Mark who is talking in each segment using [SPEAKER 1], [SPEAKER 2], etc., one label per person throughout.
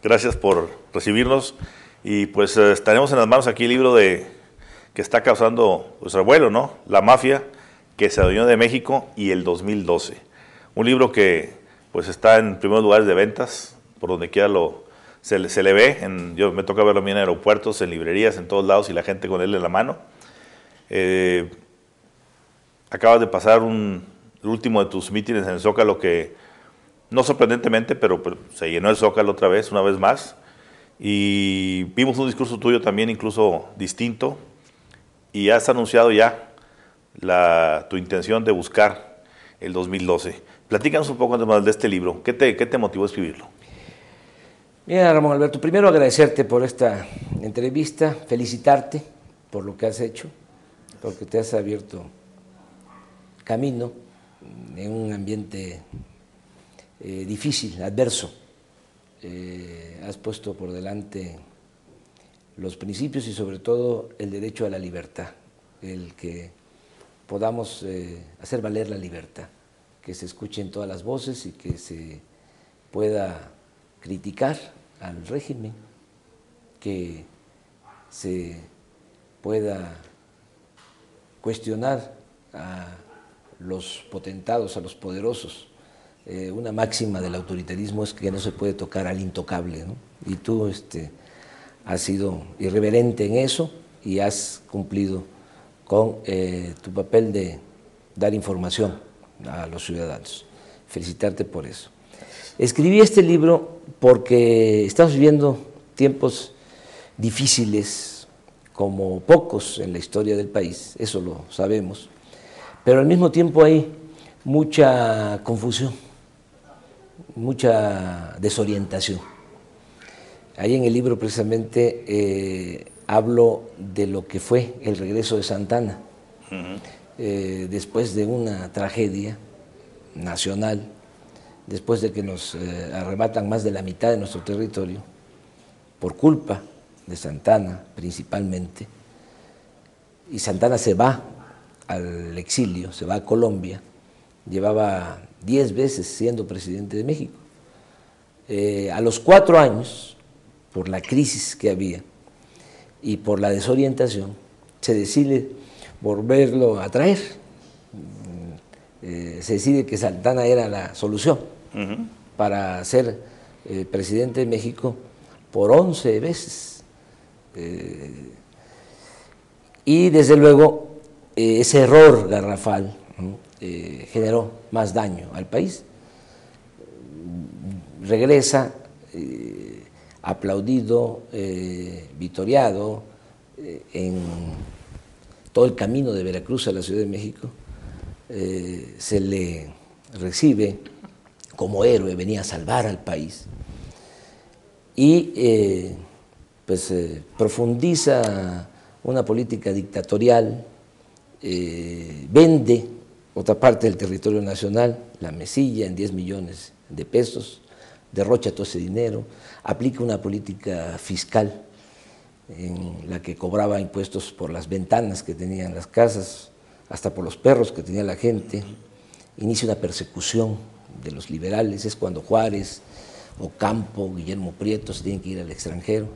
[SPEAKER 1] Gracias por recibirnos y pues estaremos en las manos aquí el libro que está causando nuestro abuelo, ¿no? La mafia que se adueñó de México y el 2012. Un libro que pues está en primeros lugares de ventas, por donde quiera se le ve. Yo me toca verlo en aeropuertos, en librerías, en todos lados y la gente con él en la mano. Acabas de pasar el último de tus mítines en el Zócalo que, no sorprendentemente, pero se llenó el Zócalo otra vez, una vez más. Y vimos un discurso tuyo también incluso distinto. Y has anunciado ya tu intención de buscar el 2012. Platícanos un poco más de este libro. ¿Qué te motivó a escribirlo?
[SPEAKER 2] Mira, Ramón Alberto, primero agradecerte por esta entrevista, felicitarte por lo que has hecho, porque te has abierto camino en un ambiente difícil, adverso. Has puesto por delante los principios y sobre todo el derecho a la libertad, el que podamos hacer valer la libertad, que se escuchen todas las voces y que se pueda criticar al régimen, que se pueda cuestionar a los potentados, a los poderosos. Una máxima del autoritarismo es que no se puede tocar al intocable, ¿no? Y tú has sido irreverente en eso y has cumplido con tu papel de dar información a los ciudadanos. Felicitarte por eso. Escribí este libro porque estamos viviendo tiempos difíciles como pocos en la historia del país, eso lo sabemos, pero al mismo tiempo hay mucha confusión, mucha desorientación. Ahí en el libro precisamente hablo de lo que fue el regreso de Santa Anna, después de una tragedia nacional, después de que nos arrebatan más de la mitad de nuestro territorio, por culpa de Santa Anna principalmente, y Santa Anna se va al exilio, se va a Colombia, llevaba 10 veces siendo presidente de México. A los 4 años, por la crisis que había y por la desorientación, se decide volverlo a traer. Se decide que Santa Anna era la solución para ser presidente de México por 11 veces. Y desde luego ese error garrafal generó más daño al país. Regresa aplaudido, vitoreado en todo el camino de Veracruz a la Ciudad de México. Se le recibe como héroe, venía a salvar al país y profundiza una política dictatorial, vende otra parte del territorio nacional, la Mesilla, en 10 millones de pesos, derrocha todo ese dinero, aplica una política fiscal en la que cobraba impuestos por las ventanas que tenían las casas, hasta por los perros que tenía la gente, inicia una persecución de los liberales, es cuando Juárez, Ocampo, Guillermo Prieto se tienen que ir al extranjero,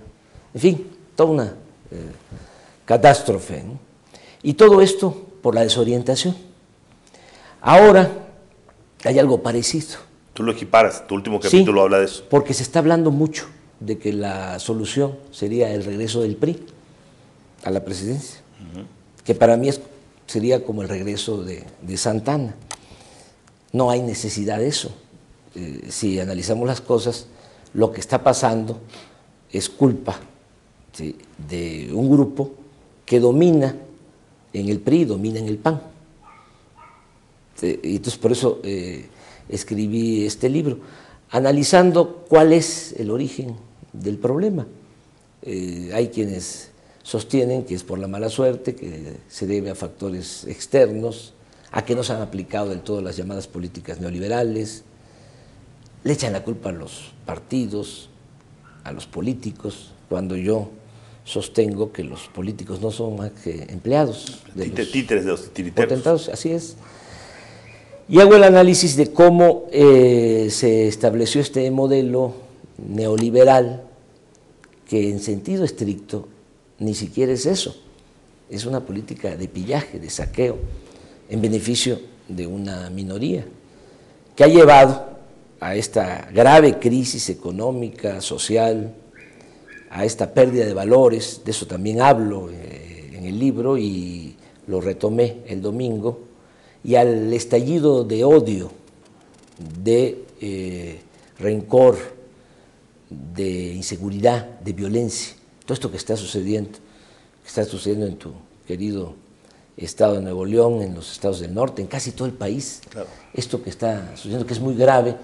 [SPEAKER 2] en fin, toda una catástrofe, ¿no? Y todo esto por la desorientación. Ahora hay algo parecido.
[SPEAKER 1] Tú lo equiparas, tu último capítulo habla de eso.
[SPEAKER 2] Porque se está hablando mucho de que la solución sería el regreso del PRI a la presidencia, que para mí sería como el regreso de Santa Anna. No hay necesidad de eso. Si analizamos las cosas, lo que está pasando es culpa de un grupo que domina en el PRI, domina en el PAN. Y entonces por eso escribí este libro, analizando cuál es el origen del problema. Hay quienes sostienen que es por la mala suerte, que se debe a factores externos, a que no se han aplicado del todo las llamadas políticas neoliberales, le echan la culpa a los partidos, a los políticos, cuando yo sostengo que los políticos no son más que empleados de los
[SPEAKER 1] títeres de los titiriteros.
[SPEAKER 2] Potentados, así es. Y hago el análisis de cómo se estableció este modelo neoliberal que en sentido estricto ni siquiera es eso, es una política de pillaje, de saqueo, en beneficio de una minoría, que ha llevado a esta grave crisis económica, social, a esta pérdida de valores. De eso también hablo en el libro y lo retomé el domingo, y al estallido de odio, de rencor, de inseguridad, de violencia, todo esto que está sucediendo en tu querido estado de Nuevo León, en los estados del norte, en casi todo el país. Claro. Esto que está sucediendo, que es muy grave,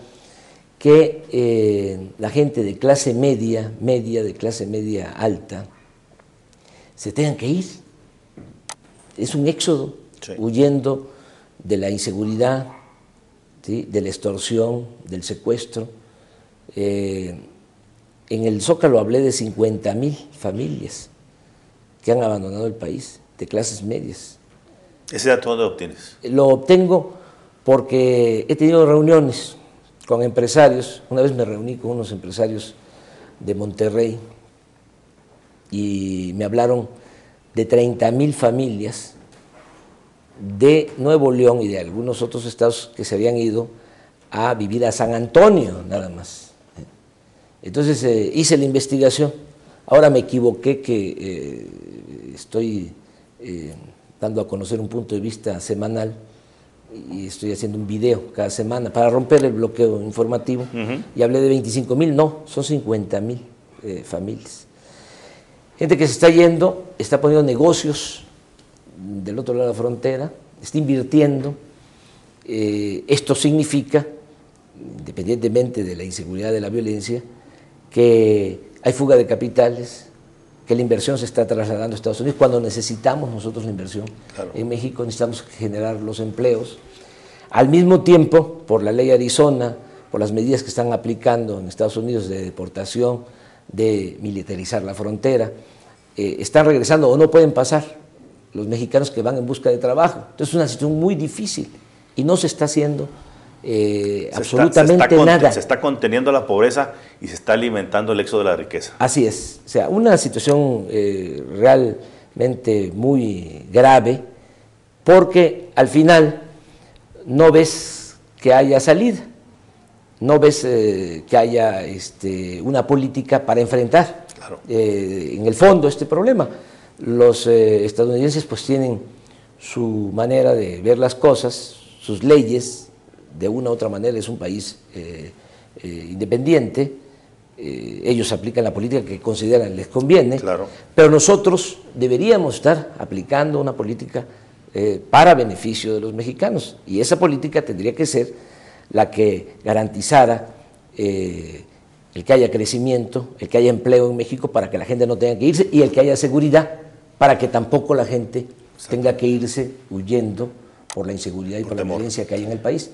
[SPEAKER 2] que la gente de clase media, de clase media alta, se tengan que ir. Es un éxodo, sí, huyendo de la inseguridad, ¿sí?, de la extorsión, del secuestro. En el Zócalo hablé de 50,000 familias que han abandonado el país, de clases medias.
[SPEAKER 1] ¿Ese dato dónde lo obtienes?
[SPEAKER 2] Lo obtengo porque he tenido reuniones con empresarios. Una vez me reuní con unos empresarios de Monterrey y me hablaron de 30,000 familias de Nuevo León y de algunos otros estados que se habían ido a vivir a San Antonio, nada más. Entonces hice la investigación. Ahora me equivoqué que estoy dando a conocer un punto de vista semanal y estoy haciendo un video cada semana para romper el bloqueo informativo. Y hablé de 25,000, no, son 50,000 familias. Gente que se está yendo, está poniendo negocios del otro lado de la frontera, está invirtiendo. Esto significa, independientemente de la inseguridad, de la violencia, que hay fuga de capitales, que la inversión se está trasladando a Estados Unidos, cuando necesitamos nosotros la inversión. Claro. En México necesitamos generar los empleos. Al mismo tiempo, por la ley Arizona, por las medidas que están aplicando en Estados Unidos de deportación, de militarizar la frontera, están regresando o no pueden pasar los mexicanos que van en busca de trabajo. Entonces es una situación muy difícil y no se está haciendo absolutamente nada.
[SPEAKER 1] Se está conteniendo la pobreza y se está alimentando el éxodo de la riqueza.
[SPEAKER 2] Así es, o sea, una situación realmente muy grave, porque al final no ves que haya salida, no ves que haya una política para enfrentar, claro, en el fondo este problema. Los estadounidenses pues tienen su manera de ver las cosas, sus leyes. De una u otra manera es un país independiente, ellos aplican la política que consideran les conviene, claro, pero nosotros deberíamos estar aplicando una política para beneficio de los mexicanos, y esa política tendría que ser la que garantizara el que haya crecimiento, el que haya empleo en México para que la gente no tenga que irse, y el que haya seguridad para que tampoco la gente tenga que irse huyendo por la inseguridad y por la violencia que hay en el país.